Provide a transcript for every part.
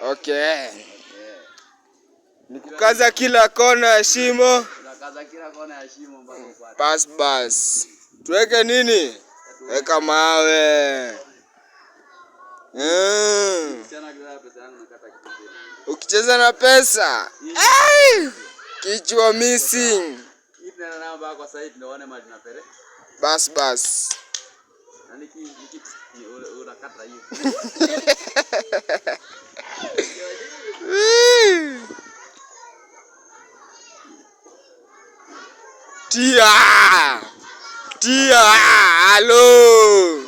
Okay. Nikukaza kila kona ya shimo. Nakaza kila kona ya shimo mpaka upate. Bas. Tuweke nini? Weka mawe. Ukicheza na pesa. Kichwa missing. Bas. Tia, halo.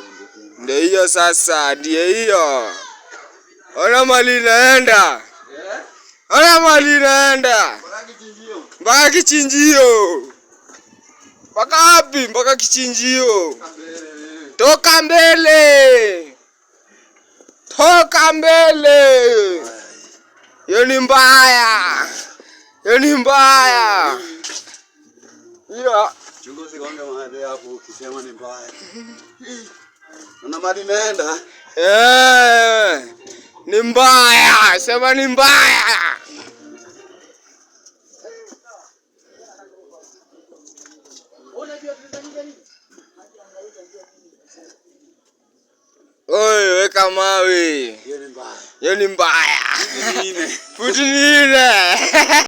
Ndio hiyo sasa, ndio hiyo. Ona mali inaenda. Mpaka kichinjio. Mpaka wapi? Mpaka kichinjio. Toka mbele. Hiyo ni mbaya. Hiyo. Chunguzi kwanza mahali hapo ukisema ni mbaya. Una mali naenda? Ni mbaya. Sema ni mbaya. Oi, weka mawe. Hiyo ni mbaya. Futi nini?